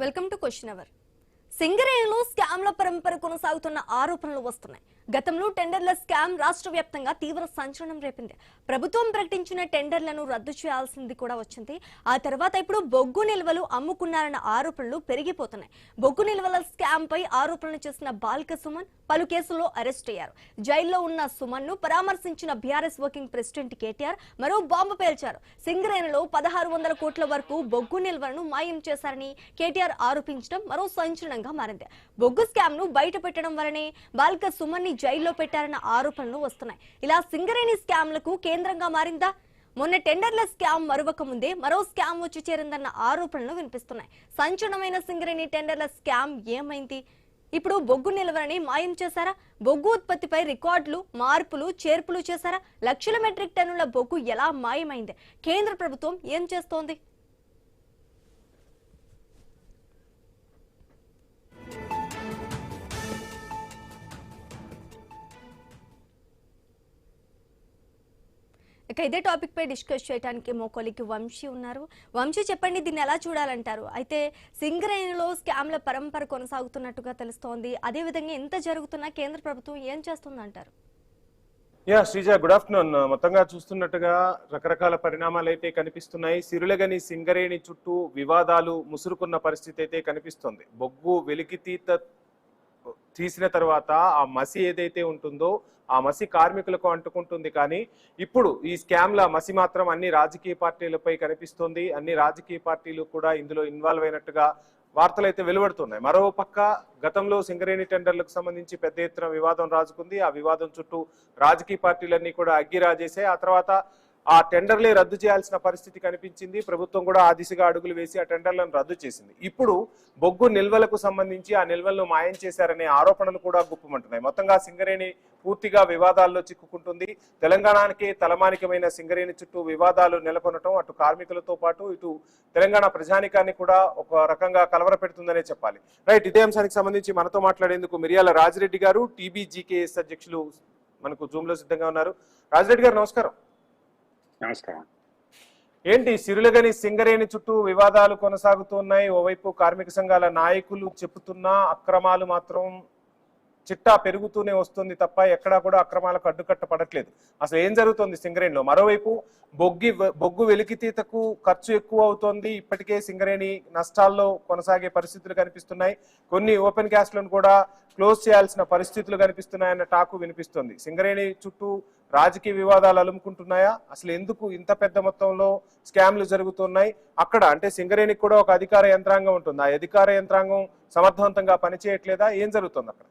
Welcome to question hour. సింగరేణిలో స్కామ్ల పరంపర కొనసాగుతున్న ఆరోపణలు వస్తున్నాయి. గతంలో టెండర్ల స్కామ్ రాష్ట్ర వ్యాప్తంగా తీవ్ర సంచలనం రేపింది. ప్రభుత్వం ప్రకటించిన టెండర్లను రద్దు చేయాల్సింది కూడా వచ్చింది. ఆ తర్వాత ఇప్పుడు బొగ్గు నిల్వలు అమ్ముకున్నారన్న ఆరోపణలు పెరిగిపోతున్నాయి. బొగ్గు నిల్వల స్కామ్ పై ఆరోపణలు చేసిన బాల్క సుమన్ పలు కేసుల్లో అరెస్ట్ అయ్యారు. జైల్లో ఉన్న సుమన్ ను పరామర్శించిన బీఆర్ఎస్ వర్కింగ్ ప్రెసిడెంట్ కేటీఆర్ మరో బాంబు పేల్చారు. సింగరేణిలో 1600 కోట్ల వరకు బొగ్గు నిల్వలను మాయం చేశారని కేటీఆర్ ఆరోపించడం మరో సంచలనంగా మారింది. బొగ్గు స్కామ్ ను బయట పెట్టడం వల్లనే బాల్క సుమన్ ని జైల్లో పెట్టారన్న ఆరోపణలు వస్తున్నాయి. ఇలా సింగరేణి స్కామ్లకు కేంద్రంగా మారిందా? మొన్న టెండర్ల స్కామ్ మరొక ముందే మరో స్కామ్ వచ్చి చేరిందన్న ఆరోపణలు వినిపిస్తున్నాయి. సంచలనమైన సింగరేణి టెండర్ల స్కామ్ ఏమైంది? ఇప్పుడు బొగ్గు నిల్వలని మాయం చేశారా? బొగ్గు ఉత్పత్తిపై రికార్డులు మార్పులు చేర్పులు చేశారా? లక్షల మెట్రిక్ టన్నుల బొగ్గు ఎలా మాయమైంది? కేంద్ర ప్రభుత్వం ఏం చేస్తోంది? ఇక ఇదే టాపిక్ పై డిస్కస్ చేయడానికి మోకోలికి వంశీ ఉన్నారు. వంశీ, చెప్పండి, దీన్ని ఎలా చూడాలంటారు? అయితే సింగరేణిలో స్కామ్ల పరంపర కొనసాగుతున్నట్టుగా తెలుస్తోంది. అదేవిధంగా ఎంత జరుగుతున్నా కేంద్ర ప్రభుత్వం ఏం చేస్తుందంటారు? Sreeja, good afternoon. మొత్తంగా చూస్తున్నట్టుగా రకరకాల పరిణామాలు అయితే కనిపిస్తున్నాయి. సిరులగని సింగరేణి చుట్టూ వివాదాలు ముసురుకున్న పరిస్థితి అయితే కనిపిస్తుంది. బొగ్గు తీసిన తర్వాత ఆ మసి ఏదైతే ఉంటుందో ఆ మసి కార్మికులకు అంటుకుంటుంది. కానీ ఇప్పుడు ఈ స్కామ్ల మసి మాత్రం అన్ని రాజకీయ పార్టీలపై కనిపిస్తుంది. అన్ని రాజకీయ పార్టీలు కూడా ఇందులో ఇన్వాల్వ్ అయినట్టుగా వార్తలు అయితే వెలువడుతున్నాయి. మరో పక్క గతంలో సింగరేణి టెండర్లకు సంబంధించి పెద్ద ఎత్తున వివాదం రాజుకుంది. ఆ వివాదం చుట్టూ రాజకీయ పార్టీలన్నీ కూడా అగ్గిరాజేసాయి. ఆ తర్వాత ఆ టెండర్లే రద్దు చేయాల్సిన పరిస్థితి కనిపించింది. ప్రభుత్వం కూడా ఆ దిశగా అడుగులు వేసి ఆ టెండర్లను రద్దు చేసింది. ఇప్పుడు బొగ్గు నిల్వలకు సంబంధించి ఆ నిల్వలను మాయం చేశారనే ఆరోపణలు కూడా గుప్పమంటున్నాయి. మొత్తంగా సింగరేణి పూర్తిగా వివాదాల్లో చిక్కుకుంటుంది. తెలంగాణకే తలమానికమైన సింగరేణి చుట్టూ వివాదాలు నెలకొనటం అటు కార్మికులతో పాటు ఇటు తెలంగాణ ప్రజానికాన్ని కూడా ఒక రకంగా కలవరపెడుతుందనే చెప్పాలి. రైట్, ఇదే అంశానికి సంబంధించి మనతో మాట్లాడేందుకు మిర్యాల రాజిరెడ్డి గారు, టీబీజీకేఎస్ అధ్యక్షులు మనకు జూమ్ లో సిద్ధంగా ఉన్నారు. రాజిరెడ్డి గారు, నమస్కారం. నమస్కారం. ఏంటి సిరులగని సింగరేణి చుట్టూ వివాదాలు కొనసాగుతున్నాయి. ఓవైపు కార్మిక సంఘాల నాయకులు చెబుతున్నా అక్రమాలు మాత్రం చిట్టా పెరుగుతూనే వస్తుంది తప్ప ఎక్కడా కూడా అక్రమాలకు అడ్డుకట్ట పడట్లేదు. అసలు ఏం జరుగుతుంది సింగరేణిలో? మరోవైపు బొగ్గు వెలికితీతకు ఖర్చు ఎక్కువ అవుతోంది. ఇప్పటికే సింగరేణి నష్టాల్లో కొనసాగే పరిస్థితులు కనిపిస్తున్నాయి. కొన్ని ఓపెన్ క్యాస్ట్లను కూడా క్లోజ్ చేయాల్సిన పరిస్థితులు కనిపిస్తున్నాయన్న టాకు వినిపిస్తుంది. సింగరేణి చుట్టూ రాజకీయ వివాదాలు అలుముకుంటున్నాయా? అసలు ఎందుకు ఇంత పెద్ద మొత్తంలో స్కామ్లు జరుగుతున్నాయి? అక్కడ అంటే సింగరేణికి కూడా ఒక అధికార యంత్రాంగం ఉంటుంది. ఆ అధికార యంత్రాంగం సమర్థవంతంగా పనిచేయట్లేదా? ఏం జరుగుతుంది అక్కడ?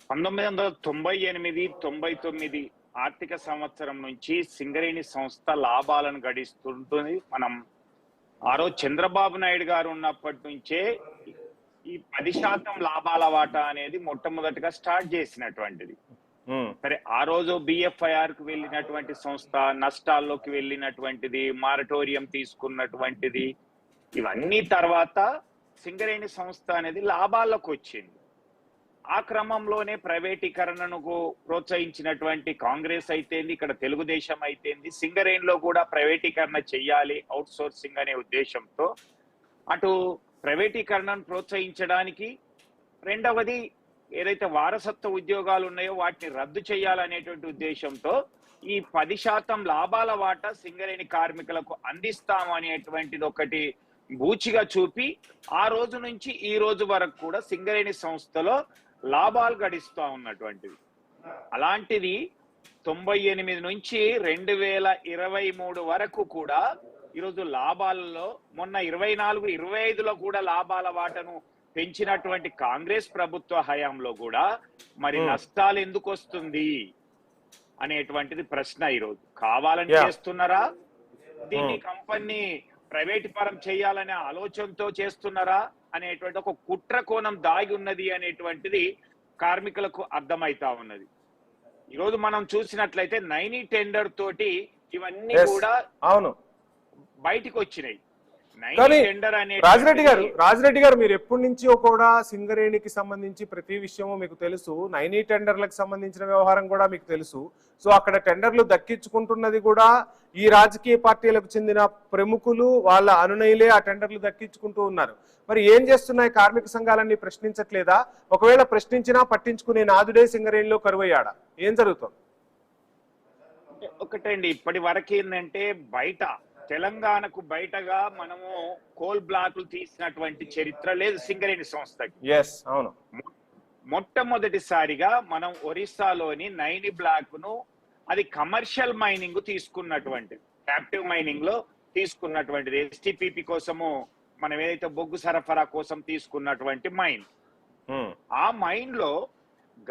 1998-99 ఆర్థిక సంవత్సరం నుంచి సింగరేణి సంస్థ లాభాలను గడిస్తుంటుంది. మనం ఆ రోజు చంద్రబాబు నాయుడు గారు ఉన్నప్పటి నుంచే ఈ 10% లాభాల వాటా అనేది మొట్టమొదటిగా స్టార్ట్ చేసినటువంటిది. సరే, ఆ రోజు బిఎఫ్ఐఆర్ కు వెళ్ళినటువంటి సంస్థ, నష్టాల్లోకి వెళ్ళినటువంటిది, మారటోరియం తీసుకున్నటువంటిది, ఇవన్నీ తర్వాత సింగరేణి సంస్థ అనేది లాభాల్లోకి వచ్చింది. ఆ క్రమంలోనే ప్రైవేటీకరణను ప్రోత్సహించినటువంటి కాంగ్రెస్ అయితేంది, ఇక్కడ తెలుగుదేశం అయితేంది, సింగరేణిలో కూడా ప్రైవేటీకరణ చెయ్యాలి అవుట్ సోర్సింగ్ అనే ఉద్దేశంతో అటు ప్రైవేటీకరణను ప్రోత్సహించడానికి, రెండవది ఏదైతే వారసత్వ ఉద్యోగాలు ఉన్నాయో వాటిని రద్దు చేయాలనేటువంటి ఉద్దేశంతో ఈ 10% లాభాల వాటా సింగరేణి కార్మికులకు అందిస్తాము అనేటువంటిది ఒకటి బూచిగా చూపి ఆ రోజు నుంచి ఈ రోజు వరకు కూడా సింగరేణి సంస్థలో లాభాలు గడిస్తూ ఉన్నటువంటిది. అలాంటిది 98 నుంచి 2023 వరకు కూడా ఈరోజు లాభాలలో మొన్న 24-25లో కూడా లాభాల వాటను పెంచినటువంటి కాంగ్రెస్ ప్రభుత్వ హయాంలో కూడా మరి నష్టాలు ఎందుకు వస్తుంది అనేటువంటిది ప్రశ్న. ఈరోజు కావాలని చేస్తున్నారా? దీన్ని కంపెనీ ప్రైవేట్ పరం చేయాలనే ఆలోచనతో చేస్తున్నారా అనేటువంటి ఒక కుట్ర కోణం దాగి ఉన్నది అనేటువంటిది కార్మికులకు అర్థమైతా ఉన్నది. ఈరోజు మనం చూసినట్లయితే 90 టెండర్ తోటి ఇవన్నీ కూడా అవును బయటికి వచ్చినాయి. కానీ టెండర్ అనే రాజిరెడ్డి గారు మీరు ఎప్పటి నుంచో కూడా సింగరేణికి సంబంధించి ప్రతి విషయము మీకు తెలుసు, నైనీ టెండర్లకు సంబంధించిన వ్యవహారం కూడా మీకు తెలుసు. సో అక్కడ టెండర్లు దక్కించుకుంటున్నది కూడా ఈ రాజకీయ పార్టీలకు చెందిన ప్రముఖులు, వాళ్ళ అనునయులే ఆ టెండర్లు దక్కించుకుంటూ ఉన్నారు. మరి ఏం చేస్తున్నాయి కార్మిక సంఘాలన్నీ ప్రశ్నించట్లేదా? ఒకవేళ ప్రశ్నించినా పట్టించుకునే నాదుడే సింగరేణిలో కరువయ్యాడా? ఏం జరుగుతుంది? ఒకటండి, ఇప్పటి వరకు ఏంటంటే బయట తెలంగాణకు బయటగా మనము కోల్ బ్లాక్లు తీసినటువంటి చరిత్ర లేదు సింగరేణి సంస్థకి. అవును. మొట్టమొదటిసారిగా మనం ఒరిస్సాలోని నైని బ్లాక్ ను అది కమర్షియల్ మైనింగ్ తీసుకున్నటువంటి, క్యాప్టివ్ మైనింగ్ లో తీసుకున్నటువంటిది, ఎస్టిపిపి కోసము మనం ఏదైతే బొగ్గు సరఫరా కోసం తీసుకున్నటువంటి మైన్. ఆ మైన్ లో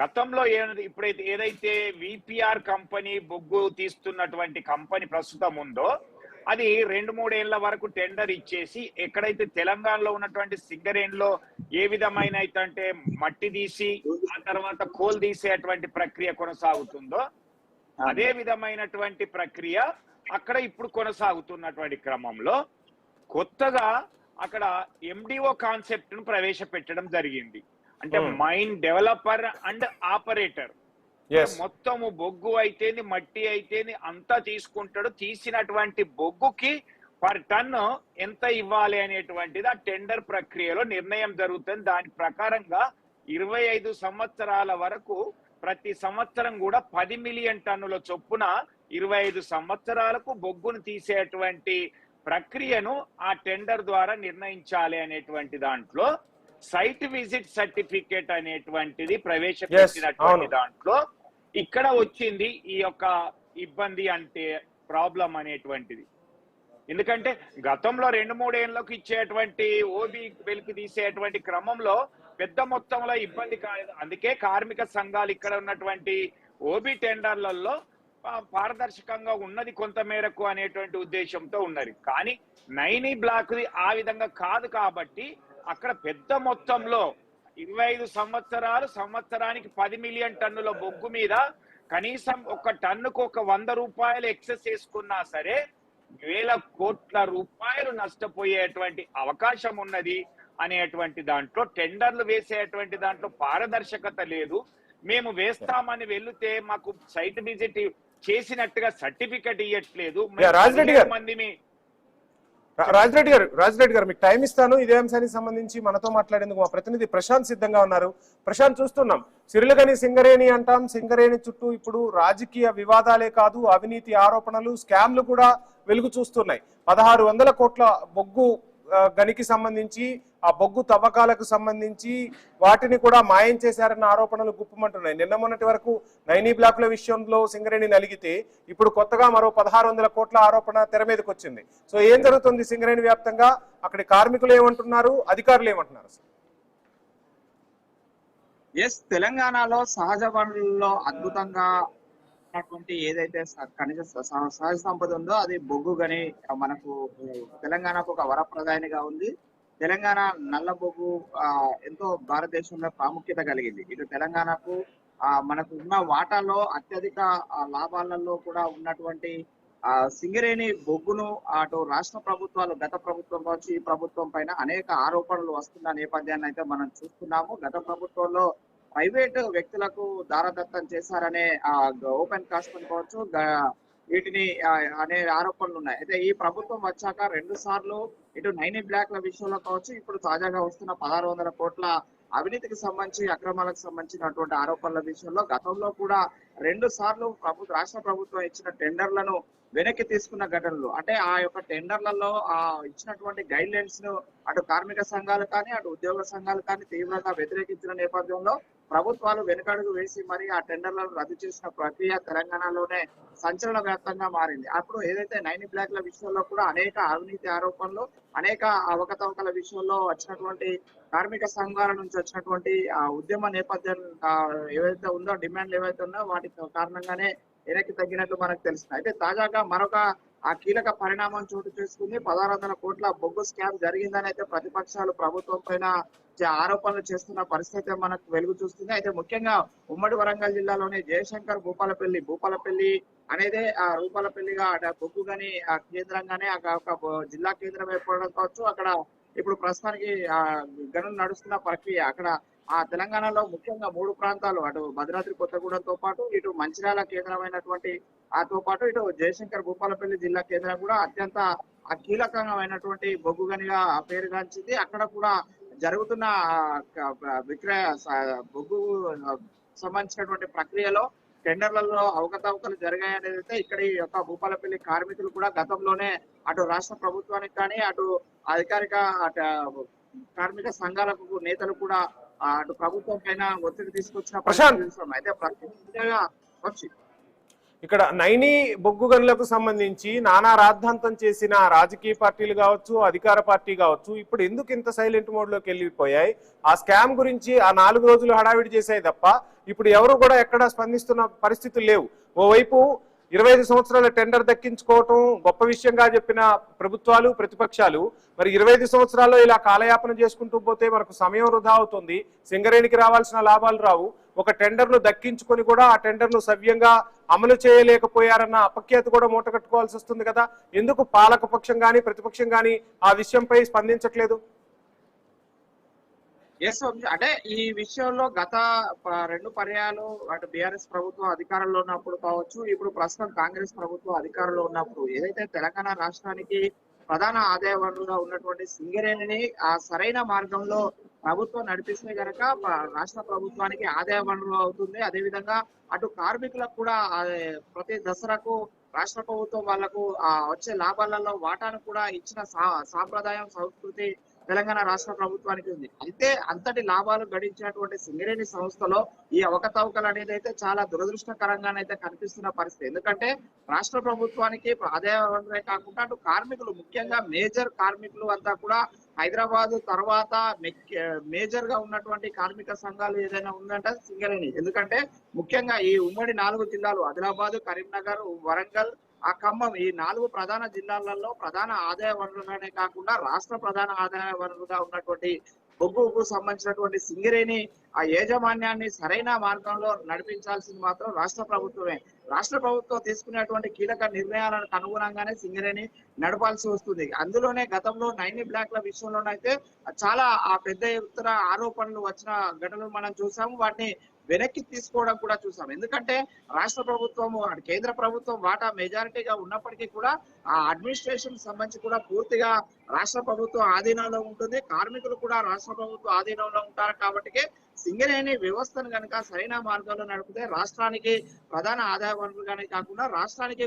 గతంలో ఇప్పుడైతే ఏదైతే విపిఆర్ కంపెనీ బొగ్గు తీస్తున్నటువంటి కంపెనీ ప్రస్తుతం ఉందో అది 2-3 ఏళ్ల వరకు టెండర్ ఇచ్చేసి ఎక్కడైతే తెలంగాణలో ఉన్నటువంటి సింగరేణిలో ఏ విధమైన అంటే మట్టి తీసి ఆ తర్వాత కోల్ తీసేటువంటి ప్రక్రియ కొనసాగుతుందో అదే విధమైనటువంటి ప్రక్రియ అక్కడ ఇప్పుడు కొనసాగుతున్నటువంటి క్రమంలో కొత్తగా అక్కడ ఎండిఓ కాన్సెప్ట్ ను ప్రవేశపెట్టడం జరిగింది. అంటే మైన్ డెవలపర్ అండ్ ఆపరేటర్. మొత్తము బొగ్గు అయితేంది మట్టి అయితేంది అంతా తీసుకుంటాడు. తీసినటువంటి బొగ్గుకి పర్ టన్ ఎంత ఇవ్వాలి అనేటువంటిది ఆ టెండర్ ప్రక్రియలో నిర్ణయం జరుగుతుంది. దాని ప్రకారంగా 25 సంవత్సరాల వరకు ప్రతి సంవత్సరం కూడా 10 మిలియన్ టన్నుల చొప్పున 25 సంవత్సరాలకు బొగ్గును తీసేటువంటి ప్రక్రియను ఆ టెండర్ ద్వారా నిర్ణయించాలి అనేటువంటి దాంట్లో సైట్ విజిట్ సర్టిఫికేట్ అనేటువంటిది ప్రవేశపెట్టినటువంటి దాంట్లో ఇక్కడ వచ్చింది ఈ యొక్క ఇబ్బంది అంటే ప్రాబ్లం అనేటువంటిది. ఎందుకంటే గతంలో 2-3 ఏళ్లకు ఇచ్చేటువంటి ఓబీ వెలికి తీసేటువంటి క్రమంలో పెద్ద మొత్తంలో ఇబ్బంది కాలేదు. అందుకే కార్మిక సంఘాలు ఇక్కడ ఉన్నటువంటి ఓబీ టెండర్లలో పారదర్శకంగా ఉన్నది కొంత మేరకు అనేటువంటి ఉద్దేశంతో ఉన్నది. కానీ నైనీ బ్లాక్ ఆ విధంగా కాదు కాబట్టి అక్కడ పెద్ద మొత్తంలో 25 సంవత్సరాలు సంవత్సరానికి 10 మిలియన్ టన్నుల బొగ్గు మీద కనీసం ఒక టన్నుకు ఒక 100 రూపాయలు ఎక్సెస్ చేసుకున్నా సరే 1000 కోట్ల రూపాయలు నష్టపోయేటువంటి అవకాశం ఉన్నది అనేటువంటి దాంట్లో టెండర్లు వేసేటువంటి దాంట్లో పారదర్శకత లేదు. మేము వేస్తామని వెళ్తే మాకు సైట్ విజిట్ చేసినట్టుగా సర్టిఫికెట్ ఇవ్వట్లేదు. రాజిరెడ్డి గారు మీకు టైం ఇస్తాను. ఇదే అంశానికి సంబంధించి మనతో మాట్లాడేందుకు మా ప్రతినిధి ప్రశాంత్ సిద్ధంగా ఉన్నారు. ప్రశాంత్, చూస్తున్నాం సిరిలగని సింగరేణి అంటాం. సింగరేణి చుట్టూ ఇప్పుడు రాజకీయ వివాదాలే కాదు, అవినీతి ఆరోపణలు, స్కామ్లు కూడా వెలుగు చూస్తున్నాయి. 1600 కోట్ల బొగ్గు గనికి సంబంధించి, ఆ బొగ్గు తవ్వకాలకు సంబంధించి వాటిని కూడా మాయం చేశారన్న ఆరోపణలు గుప్పమంటున్నాయి. నిన్న మొన్నటి వరకు నైనీ బ్లాక్ల విషయంలో సింగరేణి నలిగితే ఇప్పుడు కొత్తగా మరో 1600 కోట్ల ఆరోపణ తెర మీదకి వచ్చింది. సో ఏం జరుగుతుంది సింగరేణి వ్యాప్తంగా? అక్కడి కార్మికులు ఏమంటున్నారు, అధికారులు ఏమంటున్నారు? తెలంగాణలో సహజ వనరుల్లో అద్భుతంగా ఏదైతే ఖనిజ సహజ సంపద ఉందో అది బొగ్గు గని మనకు తెలంగాణకు ఒక వరప్రదాయనిగా ఉంది. తెలంగాణ నల్ల బొగ్గు ఎంతో భారతదేశంలో ప్రాముఖ్యత కలిగింది. ఇటు తెలంగాణకు మనకు ఉన్న వాటాలో అత్యధిక లాభాలలో కూడా ఉన్నటువంటి సింగరేణి బొగ్గును అటు రాష్ట్ర ప్రభుత్వాలు, గత ప్రభుత్వం కావచ్చు ఈ ప్రభుత్వం పైన అనేక ఆరోపణలు వస్తున్న నేపథ్యాన్ని అయితే మనం చూస్తున్నాము. గత ప్రభుత్వంలో ప్రైవేటు వ్యక్తులకు దారదత్తం చేశారనే ఓపెన్ కాస్ట్ అనుకోవచ్చు, వీటిని అనే ఆరోపణలు ఉన్నాయి. అయితే ఈ ప్రభుత్వం వచ్చాక 2 సార్లు ఇటు నైనీ బ్లాక్ల విషయంలో కావచ్చు, ఇప్పుడు తాజాగా వస్తున్న 1600 కోట్ల అవినీతికి సంబంధించి అక్రమాలకు సంబంధించినటువంటి ఆరోపణల విషయంలో గతంలో కూడా 2 సార్లు రాష్ట్ర ప్రభుత్వం ఇచ్చిన టెండర్లను వెనక్కి తీసుకున్న ఘటనలు. అంటే ఆ యొక్క టెండర్లలో ఇచ్చినటువంటి గైడ్ లైన్స్ ను అటు కార్మిక సంఘాలు కానీ అటు ఉద్యోగ సంఘాలు కానీ తీవ్రంగా వ్యతిరేకించిన నేపథ్యంలో ప్రభుత్వాలు వెనుకడుగు వేసి మరి ఆ టెండర్లను రద్దు చేసిన ప్రక్రియ తెలంగాణలోనే సంచలన వ్యాప్తంగా మారింది. అప్పుడు ఏదైతే నైనీ బ్లాక్ల విషయంలో కూడా అనేక అవినీతి ఆరోపణలు, అనేక అవకతవకల విషయంలో వచ్చినటువంటి కార్మిక సంఘాల నుంచి వచ్చినటువంటి ఉద్యమ నేపథ్యం ఏవైతే ఉందో, డిమాండ్లు ఏవైతే ఉన్నాయో వాటి కారణంగానే వెనక్కి తగ్గినట్లు మనకు తెలుస్తుంది. అయితే తాజాగా మరొక ఆ కీలక పరిణామం చోటు చేసుకుంది. 1600 కోట్ల బొగ్గు స్కామ్ జరిగిందని అయితే ప్రతిపక్షాలు ప్రభుత్వం పైన ఆరోపణలు చేస్తున్న పరిస్థితి మనకు వెలుగు చూస్తుంది. అయితే ముఖ్యంగా ఉమ్మడి వరంగల్ జిల్లాలోని జయశంకర్ భూపాలపల్లి అనేది ఆ రూపాలపల్లిగా బొగ్గు గని కేంద్రంగానే ఒక జిల్లా కేంద్రం ఏర్పడడం కావచ్చు. అక్కడ ఇప్పుడు ప్రస్తుతానికి గనులు నడుస్తున్న ప్రక్రియ అక్కడ ఆ తెలంగాణలో ముఖ్యంగా 3 ప్రాంతాలు, అటు భద్రాద్రి కొత్తగూడెంతో పాటు ఇటు మంచిర్యాల కేంద్రమైనటువంటి తో పాటు ఇటు జయశంకర్ భూపాలపల్లి జిల్లా కేంద్రం కూడా అత్యంత కీలకమైనటువంటి బొగ్గు గనిగా పేరుగాంచింది. అక్కడ కూడా జరుగుతున్న విక్రయ బొగ్గు సంబంధించినటువంటి ప్రక్రియలో టెండర్లలో అవకతవకలు జరిగాయనేది అయితే ఇక్కడ ఈ యొక్క భూపాలపల్లి కార్మికులు కూడా గతంలోనే అటు రాష్ట్ర ప్రభుత్వానికి కానీ అటు అధికారిక కార్మిక సంఘాలకు నేతలు కూడా అటు ప్రభుత్వం పైన ఒత్తిడి తీసుకొచ్చిన పరిస్థితి అయితే ప్రత్యేకంగా వచ్చి ఇక్కడ నైని బొగ్గు గనులకు సంబంధించి నానా రాద్ధాంతం చేసిన రాజకీయ పార్టీలు కావచ్చు, అధికార పార్టీ కావచ్చు, ఇప్పుడు ఎందుకు ఇంత సైలెంట్ మోడ్ లోకి వెళ్ళిపోయాయి? ఆ స్కామ్ గురించి ఆ 4 రోజులు హడావిడి చేశాయి తప్ప ఇప్పుడు ఎవరు కూడా ఎక్కడ స్పందిస్తున్న పరిస్థితులు లేవు. ఓవైపు 25 సంవత్సరాల టెండర్ దక్కించుకోవటం గొప్ప విషయంగా చెప్పిన ప్రభుత్వాలు, ప్రతిపక్షాలు, మరి 25 సంవత్సరాల్లో ఇలా కాలయాపన చేసుకుంటూ పోతే మనకు సమయం వృధా అవుతుంది, సింగరేణికి రావాల్సిన లాభాలు రావు. ఒక టెండర్ను దక్కించుకొని కూడా ఆ టెండర్ను సవ్యంగా అమలు చేయలేకపోయారన్న అపఖ్యాతి కూడా మూటగట్టుకోవాల్సి వస్తుంది కదా. ఎందుకు పాలక పక్షం కానీ ప్రతిపక్షం కానీ ఆ విషయంపై స్పందించట్లేదు? అంటే ఈ విషయంలో గత 2 పర్యాలు అటు బీఆర్ఎస్ ప్రభుత్వం అధికారంలో ఉన్నప్పుడు కావచ్చు, ఇప్పుడు ప్రస్తుతం కాంగ్రెస్ ప్రభుత్వం అధికారంలో ఉన్నప్పుడు ఏదైతే తెలంగాణ రాష్ట్రానికి ప్రధాన ఆదాయ వనరుగా ఉన్నటువంటి సింగరేణిని ఆ సరైన మార్గంలో ప్రభుత్వం నడిపిస్తే గనక రాష్ట్ర ప్రభుత్వానికి ఆదాయ వనరు అవుతుంది. అదేవిధంగా అటు కార్మికులకు కూడా ప్రతి దసరాకు రాష్ట్ర ప్రభుత్వం వాళ్లకు వచ్చే లాభాలలో వాటాను కూడా ఇచ్చిన సాంప్రదాయం, సంస్కృతి తెలంగాణ రాష్ట్ర ప్రభుత్వానికి ఉంది. అయితే అంతటి లాభాలు గడించినటువంటి సింగరేణి సంస్థలో ఈ అవకతవకలు అనేది అయితే చాలా దురదృష్టకరంగానైతే కనిపిస్తున్న పరిస్థితి. ఎందుకంటే రాష్ట్ర ప్రభుత్వానికి ఆదాయ వనరులే కాకుండా అటు కార్మికులు, ముఖ్యంగా మేజర్ కార్మికులు అంతా కూడా హైదరాబాద్ తర్వాత మేజర్ గా ఉన్నటువంటి కార్మిక సంఘాలు ఏదైనా ఉందంటే సింగరేణి. ఎందుకంటే ముఖ్యంగా ఈ ఉమ్మడి 4 జిల్లాలు ఆదిలాబాద్, కరీంనగర్, వరంగల్, ఖమ్మం ఈ 4 ప్రధాన జిల్లాలలో ప్రధాన ఆదాయ వనరుగానే కాకుండా రాష్ట్ర ప్రధాన ఆదాయ వనరుగా ఉన్నటువంటి బొగ్గుకు సంబంధించినటువంటి సింగరేణి ఆ యాజమాన్యాన్ని సరైన మార్గంలో నడిపించాల్సింది మాత్రం రాష్ట్ర ప్రభుత్వమే. రాష్ట్ర ప్రభుత్వం తీసుకునేటువంటి కీలక నిర్ణయాలకు అనుగుణంగానే సింగరేణి నడపాల్సి వస్తుంది. అందులోనే గతంలో నైని బ్లాక్ల విషయంలోనైతే చాలా పెద్ద ఎత్తున ఆరోపణలు వచ్చిన ఘటనలు మనం చూసాము. వాటిని వెనక్కి తీసుకోవడం కూడా చూసాం. ఎందుకంటే రాష్ట్ర ప్రభుత్వము, కేంద్ర ప్రభుత్వం వాటా మెజారిటీగా ఉన్నప్పటికీ కూడా ఆ అడ్మినిస్ట్రేషన్ సంబంధించి కూడా పూర్తిగా రాష్ట్ర ప్రభుత్వం ఆధీనంలో ఉంటుంది. కార్మికులు కూడా రాష్ట్ర ప్రభుత్వం ఆధీనంలో ఉంటారు. కాబట్టి సింగరేణి వ్యవస్థను కనుక సరైన మార్గంలో నడిపితే రాష్ట్రానికి ప్రధాన ఆదాయ వనరుగానే కాకుండా రాష్ట్రానికి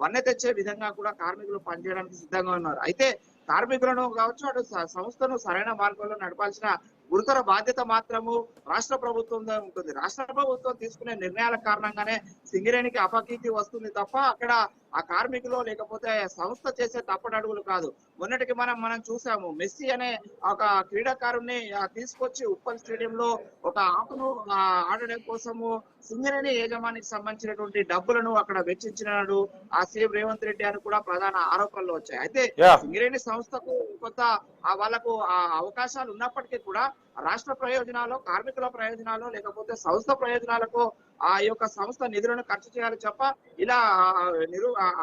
వన్నె తెచ్చే విధంగా కూడా కార్మికులు పనిచేయడానికి సిద్ధంగా ఉన్నారు. అయితే కార్మికులను కావచ్చు, అటు సంస్థను సరైన మార్గంలో నడపాల్సిన గురుతర బాధ్యత మాత్రము రాష్ట్ర ప్రభుత్వంలో ఉంటుంది. రాష్ట్ర ప్రభుత్వం తీసుకునే నిర్ణయాల కారణంగానే సింగరేణికి అపకీర్తి వస్తుంది తప్ప అక్కడ ఆ కార్మికులు లేకపోతే సంస్థ చేసే తప్పటడుగులు కాదు. మొన్నటికి మనం చూసాము, మెస్సీ అనే ఒక క్రీడాకారుణ్ణి తీసుకొచ్చి ఉప్పల్ స్టేడియంలో ఒక ఆటను ఆడడం కోసము సింగరేణి యాజమానికి సంబంధించినటువంటి డబ్బులను అక్కడ వెచ్చించినాడు ఆ సీఎం రేవంత్ రెడ్డి అని కూడా ప్రధాన ఆరోపణలు వచ్చాయి. అయితే సింగరేణి సంస్థకు కొంత వాళ్ళకు అవకాశాలు ఉన్నప్పటికీ కూడా రాష్ట్ర ప్రయోజనాలు, కార్మికుల ప్రయోజనాలు లేకపోతే సంస్థ ప్రయోజనాలకు ఆ యొక్క సంస్థ నిధులను ఖర్చు చేయాలి తప్ప ఇలా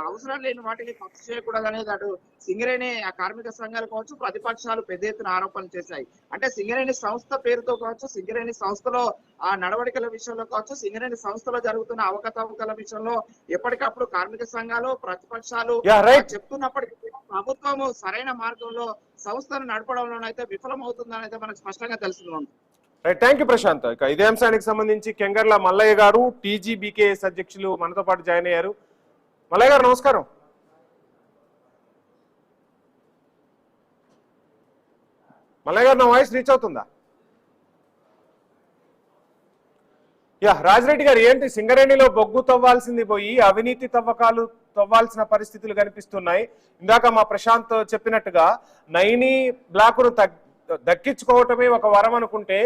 అవసరం లేని వాటికి ఖర్చు చేయకూడదు అనేది అటు సింగరేణి కార్మిక సంఘాలు కావచ్చు, ప్రతిపక్షాలు పెద్ద ఎత్తున ఆరోపణలు చేశాయి. అంటే సింగరేణి సంస్థ పేరుతో కావచ్చు, సింగరేణి సంస్థలో ఆ నడవడికల విషయంలో కావచ్చు, సింగరేణి సంస్థలో జరుగుతున్న అవకతవకల విషయంలో ఎప్పటికప్పుడు కార్మిక సంఘాలు, ప్రతిపక్షాలు చెప్తున్నప్పటికీ ప్రభుత్వము సరైన మార్గంలో సంస్థను నడపడంలోనైతే విఫలమవుతుందని అయితే మనకు స్పష్టంగా తెలుస్తుంది. Right, thank you Prashant. ఇక ఇదే అంశానికి సంబంధించి కెంగర్ల మల్లయ్య గారు, టీజీబీకేఎస్ అధ్యక్షులు మనతో పాటు జాయిన్ అయ్యారు. మల్లయ్య గారు నమస్కారం. మల్లయ్య గారు, నా వాయిస్ రీచ్ అవుతుందా? రాజిరెడ్డి గారు, ఏంటి సింగరేణిలో బొగ్గు తవ్వాల్సింది పోయి అవినీతి తవ్వకాలు తవ్వాల్సిన పరిస్థితులు కనిపిస్తున్నాయి. ఇందాక మా ప్రశాంత్ చెప్పినట్టుగా నైని బ్లాకును దక్కించుకోవటమే ఒక వరం అనుకుంటే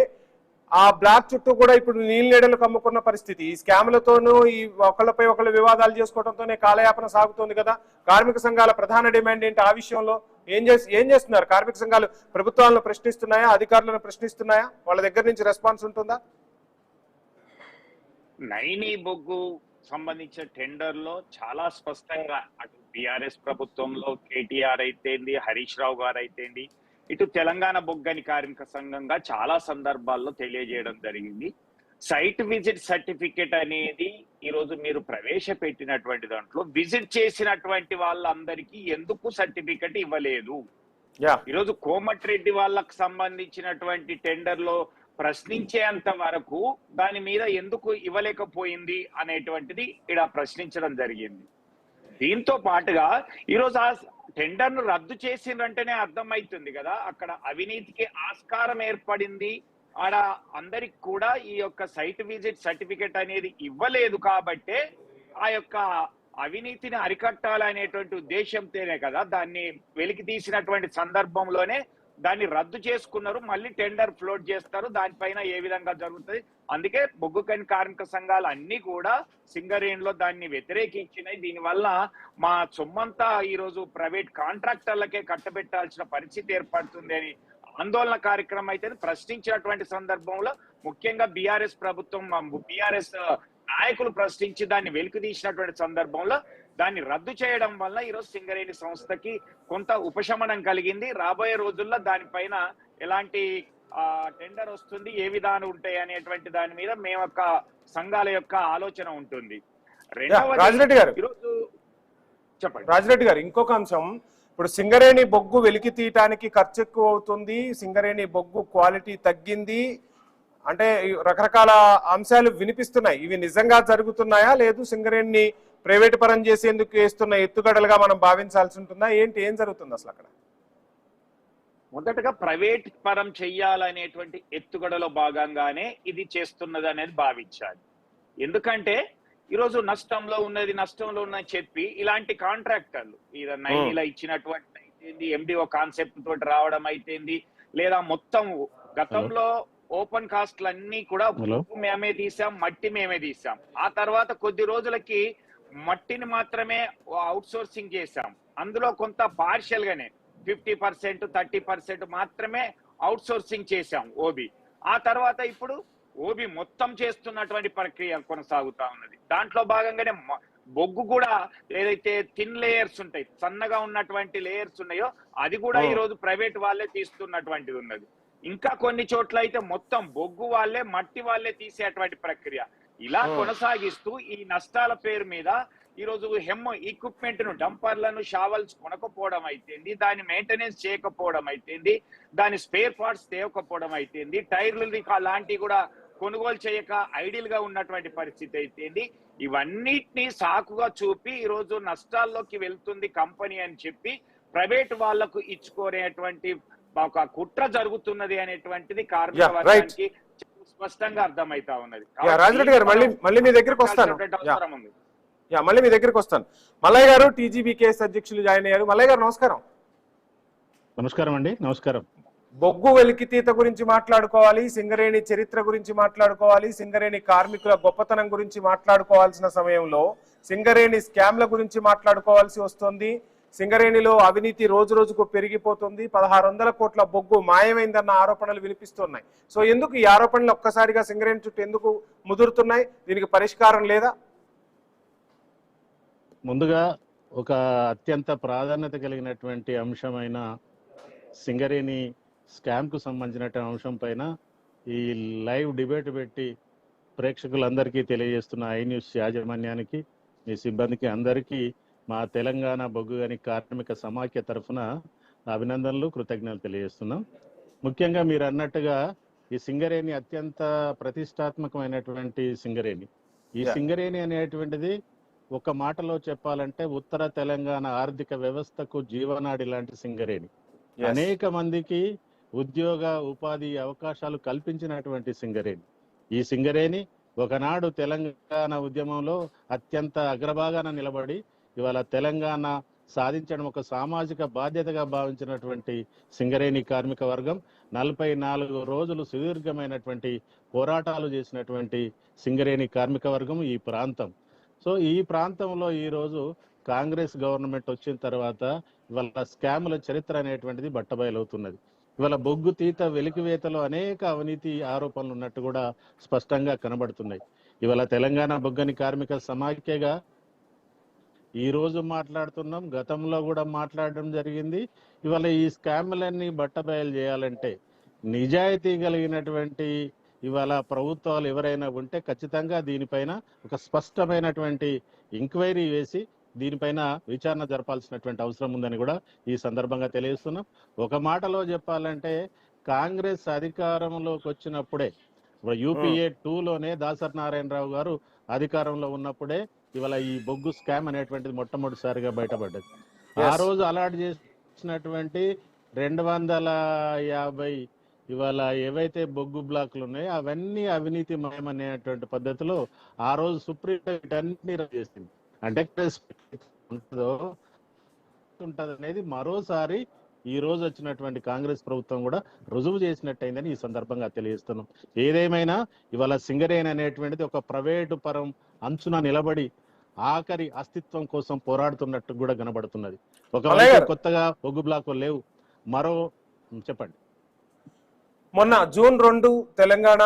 ఆ బ్లాక్ చుట్టూ కూడా ఇప్పుడు నీళ్ళనీడలు కమ్ముకున్న పరిస్థితి. ఈ స్కామ్లతోనూ ఈ ఒకళ్ళపై ఒకళ్ళు వివాదాలు చేసుకోవడంతోనే కాలయాపన సాగుతోంది కదా. కార్మిక సంఘాల ప్రధాన డిమాండ్ ఏంటి ఆ విషయంలో? ఏం చేస్తున్నారు కార్మిక సంఘాలు? ప్రభుత్వాలను ప్రశ్నిస్తున్నాయా, అధికారులను ప్రశ్నిస్తున్నాయా? వాళ్ళ దగ్గర నుంచి రెస్పాన్స్ ఉంటుందా? నైని బొగ్గు సంబంధించిన టెండర్ లో చాలా స్పష్టంగా అటు బిఆర్ఎస్ ప్రభుత్వంలో కేటీఆర్ అయితేంది, హరీష్ రావు గారు అయితేంది, ఇటు తెలంగాణ బొగ్గని కార్మిక సంఘంగా చాలా సందర్భాల్లో తెలియజేయడం జరిగింది. సైట్ విజిట్ సర్టిఫికెట్ అనేది ఈరోజు మీరు ప్రవేశపెట్టినటువంటి దాంట్లో విజిట్ చేసినటువంటి వాళ్ళందరికీ ఎందుకు సర్టిఫికెట్ ఇవ్వలేదు? ఈరోజు కోమటిరెడ్డి వాళ్ళకు సంబంధించినటువంటి టెండర్ లో ప్రశ్నించేంత వరకు దాని మీద ఎందుకు ఇవ్వలేకపోయింది అనేటువంటిది ఇక్కడ ప్రశ్నించడం జరిగింది. దీంతో పాటుగా ఈరోజు ఆ టెండర్ ను రద్దు చేసిందంటేనే అర్థమవుతుంది కదా, అక్కడ అవినీతికి ఆస్కారం ఏర్పడింది. ఆడ అందరికి కూడా ఈ యొక్క సైట్ విజిట్ సర్టిఫికెట్ అనేది ఇవ్వలేదు కాబట్టే ఆ యొక్క అవినీతిని అరికట్టాలనేటువంటి ఉద్దేశంతోనే కదా దాన్ని వెలికి తీసినటువంటి సందర్భంలోనే దాన్ని రద్దు చేసుకున్నారు. మళ్ళీ టెండర్ ఫ్లోట్ చేస్తారు, దానిపైన ఏ విధంగా జరుగుతుంది. అందుకే బొగ్గు గని కార్మిక సంఘాలు అన్ని కూడా సింగరేణిలో దాన్ని వ్యతిరేకించినాయి. దీనివల్ల మా సొమ్మంతా ఈరోజు ప్రైవేట్ కాంట్రాక్టర్లకే కట్టబెట్టాల్సిన పరిస్థితి ఏర్పడుతుంది అని ఆందోళన కార్యక్రమం అయితే ప్రశ్నించినటువంటి సందర్భంలో ముఖ్యంగా బీఆర్ఎస్ ప్రభుత్వం, బీఆర్ఎస్ నాయకులు ప్రశ్నించి దాన్ని వెలికి తీసినటువంటి సందర్భంలో దాన్ని రద్దు చేయడం వల్ల ఈరోజు సింగరేణి సంస్థకి కొంత ఉపశమనం కలిగింది. రాబోయే రోజుల్లో దానిపైన ఎలాంటి టెండర్ వస్తుంది, ఏ విధానం ఉంటాయి అనేటువంటి దాని మీద మేము యొక్క సంఘాల యొక్క ఆలోచన ఉంటుంది. రాజిరెడ్డి గారు, చెప్పండి. రాజిరెడ్డి గారు, ఇంకొక అంశం, ఇప్పుడు సింగరేణి బొగ్గు వెలికి తీయటానికి ఖర్చు ఎక్కువ అవుతుంది, సింగరేణి బొగ్గు క్వాలిటీ తగ్గింది అంటే రకరకాల అంశాలు వినిపిస్తున్నాయి. ఇవి నిజంగా జరుగుతున్నాయా, లేదు సింగరేణిని ప్రైవేట్ పరం చేసేందుకు వేస్తున్న ఎత్తుగడలుగా మనం భావించాల్సి ఉంటుందా? ఏం జరుగుతుంది అసలు అక్కడ? మొదటగా ప్రైవేట్ పరం చెయ్యాలనేటువంటి ఎత్తుగడలో భాగంగానే ఇది చేస్తున్నది అనేది భావించాలి. ఎందుకంటే ఈరోజు నష్టంలో ఉన్నది చెప్పి ఇలాంటి కాంట్రాక్టర్లు నైనిలా ఇచ్చినటువంటి అయితేంది, ఎండిఓ కాన్సెప్ట్ తోటి రావడం అయితేంది, లేదా మొత్తం గతంలో ఓపెన్ కాస్ట్లు అన్ని కూడా మేమే తీసాం, మట్టి మేమే తీసాం. ఆ తర్వాత కొద్ది రోజులకి మట్టిని మాత్రమే అవుట్ సోర్సింగ్ చేశాం. అందులో కొంత పార్షియల్ గానే 50%, 30% మాత్రమే అవుట్ సోర్సింగ్ చేశాం ఓబీ. ఆ తర్వాత ఇప్పుడు ఓబీ మొత్తం చేస్తున్నటువంటి ప్రక్రియ కొనసాగుతా ఉన్నది. దాంట్లో భాగంగానే బొగ్గు కూడా ఏదైతే థిన్ లేయర్స్ ఉంటాయి, సన్నగా ఉన్నటువంటి లేయర్స్ ఉన్నాయో అది కూడా ఈ రోజు ప్రైవేట్ వాళ్ళే తీస్తున్నటువంటిది ఉన్నది. ఇంకా కొన్ని చోట్ల అయితే మొత్తం బొగ్గు వాళ్ళే, మట్టి వాళ్ళే తీసేటువంటి ప్రక్రియ. ఇలా కొనసాగిస్తూ ఈ నష్టాల పేరు మీద ఈరోజు ఈక్విప్మెంట్ ను, డంపర్లను, షావల్స్ కొనకపోవడం అయితేంది, దాని మెయింటెనెన్స్ చేయకపోవడం అయితేంది, దాని స్పేర్ పార్ట్స్ తేవకపోవడం అయితేంది, టైర్లు లాంటివి కూడా కొనుగోలు చేయక ఐడియల్ గా ఉన్నటువంటి పరిస్థితి అయితేంది, ఇవన్నిటినీ సాకుగా చూపి ఈరోజు నష్టాల్లోకి వెళ్తుంది కంపెనీ అని చెప్పి ప్రైవేట్ వాళ్లకు ఇచ్చుకోనేటువంటి ఒక కుట్ర జరుగుతున్నది అనేటువంటిది కార్మిక వర్గానికి స్పష్టంగా అర్థమైతా ఉన్నది. రాజిరెడ్డి గారు, మళ్ళీ మీ దగ్గరికి వస్తాను. మళ్ళీ మీ దగ్గరికి వస్తాను. మల్లయ్య గారు టీజీబీకేఎస్ అధ్యక్షులు జాయిన్ అయ్యారు. మల్లయ్య గారు నమస్కారం. నమస్కారం అండి. నమస్కారం. బొగ్గు వెలికితీత గురించి మాట్లాడుకోవాలి, సింగరేణి చరిత్ర గురించి మాట్లాడుకోవాలి, సింగరేణి కార్మికుల గొప్పతనం గురించి మాట్లాడుకోవాల్సిన సమయంలో సింగరేణి స్కామ్ల గురించి మాట్లాడుకోవాల్సి వస్తుంది. సింగరేణిలో అవినీతి రోజు రోజుకు పెరిగిపోతుంది. 1600 కోట్ల బొగ్గు మాయమైందన్న ఆరోపణలు వినిపిస్తున్నాయి. సో ఎందుకు ఈ ఆరోపణలు ఒక్కసారిగా సింగరేణి చుట్టూ ఎందుకు ముదురుతున్నాయి? దీనికి పరిష్కారం లేదా? ముందుగా ఒక అత్యంత ప్రాధాన్యత కలిగినటువంటి అంశమైన సింగరేణి స్కామ్ కు సంబంధించిన అంశం పైన ఈ లైవ్ డిబేట్ పెట్టి ప్రేక్షకులందరికీ తెలియజేస్తున్న ఐ న్యూస్ యాజమాన్యానికి, మీ సిబ్బందికి అందరికీ మా తెలంగాణ బొగ్గు గని కార్మిక సమాఖ్య తరఫున అభినందనలు, కృతజ్ఞతలు తెలియజేస్తున్నాం. ముఖ్యంగా మీరు అన్నట్టుగా ఈ సింగరేణి అత్యంత ప్రతిష్టాత్మకమైనటువంటి సింగరేణి. ఈ సింగరేణి అనేటువంటిది ఒక మాటలో చెప్పాలంటే ఉత్తర తెలంగాణ ఆర్థిక వ్యవస్థకు జీవనాడి లాంటి సింగరేణి. అనేక మందికి ఉద్యోగ ఉపాధి అవకాశాలు కల్పించినటువంటి సింగరేణి. ఈ సింగరేణి ఒకనాడు తెలంగాణ ఉద్యమంలో అత్యంత అగ్రభాగాన నిలబడి ఇవాళ తెలంగాణ సాధించడం ఒక సామాజిక బాధ్యతగా భావించినటువంటి సింగరేణి కార్మిక వర్గం 44 రోజులు సుదీర్ఘమైనటువంటి పోరాటాలు చేసినటువంటి సింగరేణి కార్మిక వర్గం ఈ ప్రాంతం. సో ఈ ప్రాంతంలో ఈరోజు కాంగ్రెస్ గవర్నమెంట్ వచ్చిన తర్వాత ఇవాళ స్కాముల చరిత్ర అనేటువంటిది బట్టబయలవుతున్నది. ఇవాళ బొగ్గు తీత వెలికివేతలో అనేక అవినీతి ఆరోపణలు ఉన్నట్టు కూడా స్పష్టంగా కనబడుతున్నాయి. ఇవాళ తెలంగాణ బొగ్గని కార్మిక సమాఖ్యగా ఈ రోజు మాట్లాడుతున్నాం, గతంలో కూడా మాట్లాడడం జరిగింది. ఇవాళ ఈ స్కాములన్నీ బట్టబయలు చేయాలంటే నిజాయితీ కలిగినటువంటి ఇవాళ ప్రభుత్వాలు ఎవరైనా ఉంటే ఖచ్చితంగా దీనిపైన ఒక స్పష్టమైనటువంటి ఎంక్వైరీ వేసి దీనిపైన విచారణ జరపాల్సినటువంటి అవసరం ఉందని కూడా ఈ సందర్భంగా తెలియజేస్తున్నాం. ఒక మాటలో చెప్పాలంటే కాంగ్రెస్ అధికారంలోకి వచ్చినప్పుడే యూపీఏ 2లోనే దాసరి నారాయణరావు గారు అధికారంలో ఉన్నప్పుడే ఇవాళ ఈ బొగ్గు స్కామ్ అనేటువంటిది మొట్టమొదటిసారిగా బయటపడ్డది. ఆ రోజు అలాట్ చేసినటువంటి 250 ఇవాళ ఏవైతే బొగ్గు బ్లాక్లు ఉన్నాయో అవన్నీ అవినీతి మయమనేటువంటి పద్ధతిలో ఆ రోజు సుప్రీంకోర్టు అన్ని చేసింది. అంటే ఉంటుందో ఉంటది అనేది మరోసారి ఈ రోజు వచ్చినటువంటి కాంగ్రెస్ ప్రభుత్వం కూడా రుజువు చేసినట్టయిందని ఈ సందర్భంగా తెలియజేస్తున్నాం. ఏదేమైనా ఇవాళ సింగరేణి అనేటువంటిది ఒక ప్రైవేటు పరం అంచున నిలబడి ఆఖరి అస్తిత్వం కోసం పోరాడుతున్నట్టు కూడా కనబడుతున్నది. ఒకవేళ కొత్తగా బొగ్గు బ్లాక్ లేవు. మరో చెప్పండి. మొన్న జూన్ 2 తెలంగాణ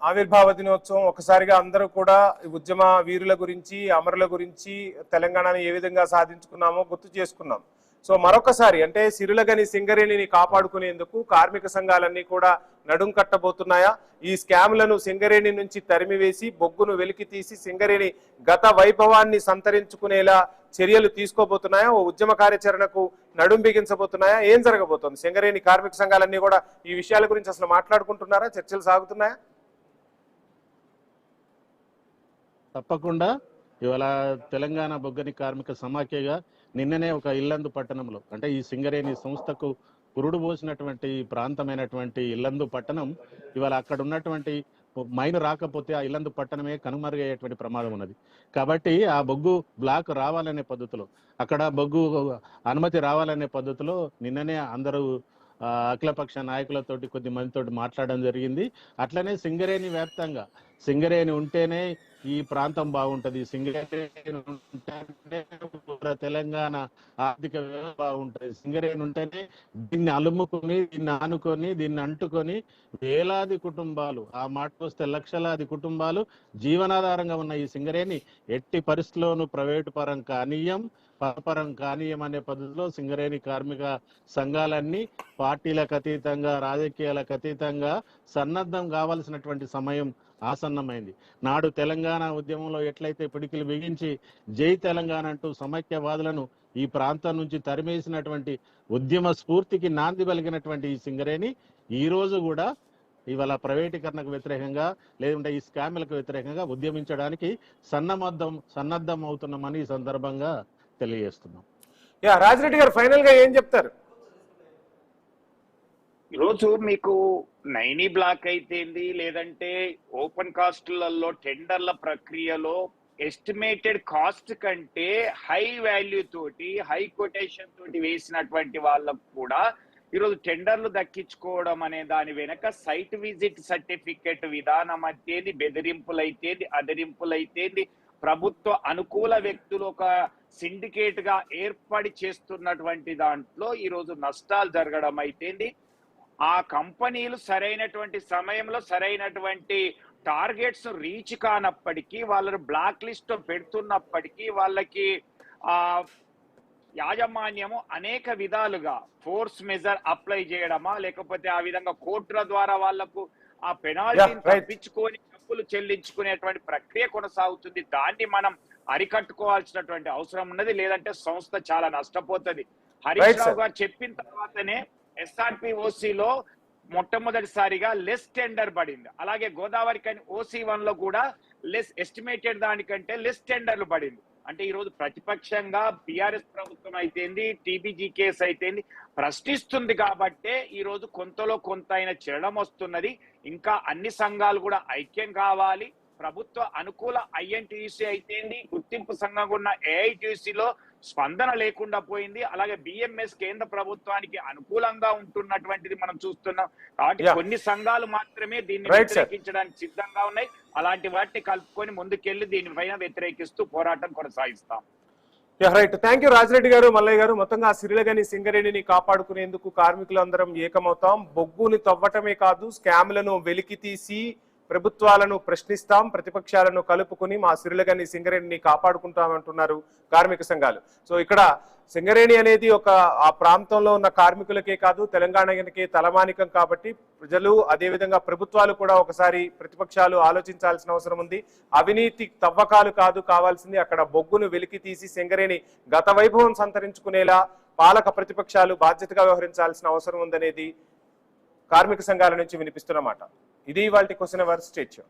ఆవిర్భావ దినోత్సవం ఒకసారిగా అందరూ కూడా ఉద్యమ వీరుల గురించి, అమరుల గురించి, తెలంగాణని ఏ విధంగా సాధించుకున్నామో గుర్తు చేసుకున్నాం. సో మరొకసారి అంటే సిరులగని సింగరేణిని కాపాడుకునేందుకు కార్మిక సంఘాలన్నీ కూడా నడుం కట్టబోతున్నాయా? ఈ స్కామ్లను సింగరేణి నుంచి తరిమివేసి బొగ్గును వెలికి తీసి సింగరేణి గత వైభవాన్ని సంతరించుకునేలా చర్యలు తీసుకోబోతున్నాయా? ఓ ఉద్యమ కార్యాచరణకు నడుం బిగించబోతున్నాయా? ఏం జరగబోతోంది? సింగరేణి కార్మిక సంఘాలన్నీ కూడా ఈ విషయాల గురించి అసలు మాట్లాడుకుంటున్నారా? చర్చలు సాగుతున్నాయా? తప్పకుండా. ఇవాళ తెలంగాణ బొగ్గని కార్మిక సమాఖ్యగా నిన్ననే ఒక ఇల్లందు పట్టణంలో అంటే ఈ సింగరేణి సంస్థకు పురుడు పోసినటువంటి ప్రాంతమైనటువంటి ఇల్లందు పట్టణం ఇవాళ అక్కడ ఉన్నటువంటి మైను రాకపోతే ఆ ఇల్లందు పట్టణమే కనుమరుగయ్యేటువంటి ప్రమాదం ఉన్నది. కాబట్టి ఆ బొగ్గు బ్లాక్ రావాలనే పద్ధతిలో, అక్కడ బొగ్గు అనుమతి రావాలనే పద్ధతిలో నిన్ననే అందరూ అఖిలపక్ష నాయకులతోటి కొద్ది మందితోటి మాట్లాడడం జరిగింది. అట్లనే సింగరేణి వ్యాప్తంగా సింగరేణి ఉంటేనే ఈ ప్రాంతం బాగుంటది, సింగరేణి ఉంటేనే తెలంగాణ ఆర్థిక వ్యవస్థ బాగుంటది, సింగరేణి ఉంటేనే దీన్ని అలుముకొని, దీన్ని ఆనుకొని, దీన్ని అంటుకొని వేలాది కుటుంబాలు, ఆ మాటకు వస్తే లక్షలాది కుటుంబాలు జీవనాధారంగా ఉన్న ఈ సింగరేణి ఎట్టి పరిస్థితుల్లోనూ ప్రైవేటు పరం కానీయం, పరపరం కానీయం అనే పద్ధతిలో సింగరేణి కార్మిక సంఘాలన్నీ పార్టీలకు అతీతంగా, రాజకీయాలకు అతీతంగా సన్నద్ధం కావాల్సినటువంటి సమయం ఆసన్నమైంది. నాడు తెలంగాణ ఉద్యమంలో ఎట్లయితే పిడికిలు బిగించి జై తెలంగాణ అంటూ సమైక్యవాదులను ఈ ప్రాంతం నుంచి తరిమేసినటువంటి ఉద్యమ స్ఫూర్తికి నాంది పలికినటువంటి ఈ సింగరేణి ఈ రోజు కూడా ఇవాళ ప్రైవేటీకరణకు వ్యతిరేకంగా లేదంటే ఈ స్కామ్లకు వ్యతిరేకంగా ఉద్యమించడానికి సన్నద్ధం అవుతున్నామని ఈ సందర్భంగా తెలియజేస్తున్నాం. రాజిరెడ్డి గారు ఫైనల్ గా ఏం చెప్తారు? ఈరోజు మీకు నైనీ బ్లాక్ అయితేంది, లేదంటే ఓపెన్ కాస్ట్లలో టెండర్ల ప్రక్రియలో ఎస్టిమేటెడ్ కాస్ట్ కంటే హై వాల్యూ తోటి, హై కొటేషన్ తోటి వేసినటువంటి వాళ్ళకు కూడా ఈరోజు టెండర్లు దక్కించుకోవడం అనే దాని వెనక సైట్ విజిట్ సర్టిఫికెట్ విధానం అయితేది, బెదిరింపులైతేది, అదిరింపులైతేది, ప్రభుత్వ అనుకూల వ్యక్తులు ఒక సిండికేట్ గా ఏర్పడి చేస్తున్నటువంటి దాంట్లో ఈరోజు నష్టాలు జరగడం అయితేంది. ఆ కంపెనీలు సరైనటువంటి సమయంలో సరైనటువంటి టార్గెట్స్ రీచ్ కానప్పటికీ, వాళ్ళని బ్లాక్ లిస్ట్ పెడుతున్నప్పటికీ వాళ్ళకి యాజమాన్యము అనేక విధాలుగా ఫోర్స్ మెజర్ అప్లై చేయడమా, లేకపోతే ఆ విధంగా కోర్టుల ద్వారా వాళ్లకు ఆ పెనాల్టీని తప్పించుకొని డబ్బులు చెల్లించుకునేటువంటి ప్రక్రియ కొనసాగుతుంది. దాన్ని మనం అరికట్టుకోవాల్సినటువంటి అవసరం ఉన్నది, లేదంటే సంస్థ చాలా నష్టపోతుంది. హరీష్ రావు గారు చెప్పిన తర్వాతనే SRPOCలో మొట్టమొదటిసారిగా లెస్ టెండర్ పడింది. అలాగే గోదావరి కని OC1 లో కూడా లెస్ ఎస్టిమేటెడ్ దానికంటే లెస్ టెండర్లు పడింది. అంటే ఈ రోజు ప్రతిపక్షంగా BRS ప్రభుత్వం అయితేంది, TBG కేసు అయితేంది ప్రశ్నిస్తుంది కాబట్టే ఈ రోజు కొంతలో కొంత అయిన చెరడం వస్తున్నది. ఇంకా అన్ని సంఘాలు కూడా ఐక్యం కావాలి. ప్రభుత్వ అనుకూల INTUC అయితేంది, గుర్తింపు సంఘంగా ఉన్న AITUCలో స్పందన లేకుండా పోయింది. అలాగే బిఎంఎస్ కేంద్ర ప్రభుత్వానికి అనుకూలంగా ఉంటున్నటువంటిది మనం చూస్తున్నాం. కాబట్టి కొన్ని సంఘాలు మాత్రమే దీన్ని వ్యతిరేకించడానికి సిద్ధంగా ఉన్నాయి. అలాంటి వాటిని కలుపుకొని ముందుకెళ్లి దీనిపైన వ్యతిరేకిస్తూ పోరాటం కొనసాగిస్తాం. రైట్, థ్యాంక్ యూ రాజిరెడ్డి గారు, మల్లయ్య గారు. మొత్తంగా సిరిలగని సింగరేణిని కాపాడుకునేందుకు కార్మికులందరం ఏకమవుతాం. బొగ్గుని తవ్వటమే కాదు, స్కామ్లను వెలికి తీసి ప్రభుత్వాలను ప్రశ్నిస్తాం, ప్రతిపక్షాలను కలుపుకుని మా సిరిలగని సింగరేణిని కాపాడుకుంటామంటున్నారు కార్మిక సంఘాలు. సో ఇక్కడ సింగరేణి అనేది ఆ ప్రాంతంలో ఉన్న కార్మికులకే కాదు, తెలంగాణకే తలమానికం. కాబట్టి ప్రజలు, అదేవిధంగా ప్రభుత్వాలు కూడా ఒకసారి ప్రతిపక్షాలు ఆలోచించాల్సిన అవసరం ఉంది. అవినీతి తవ్వకాలు కాదు కావాల్సింది, అక్కడ బొగ్గును వెలికి తీసి సింగరేణి గత వైభవం సంతరించుకునేలా పాలక ప్రతిపక్షాలు బాధ్యతగా వ్యవహరించాల్సిన అవసరం ఉందనేది కార్మిక సంఘాల నుంచి వినిపిస్తున్నమాట. ఇది ఇవాల్టి క్వశ్చన్ అవర్. State show.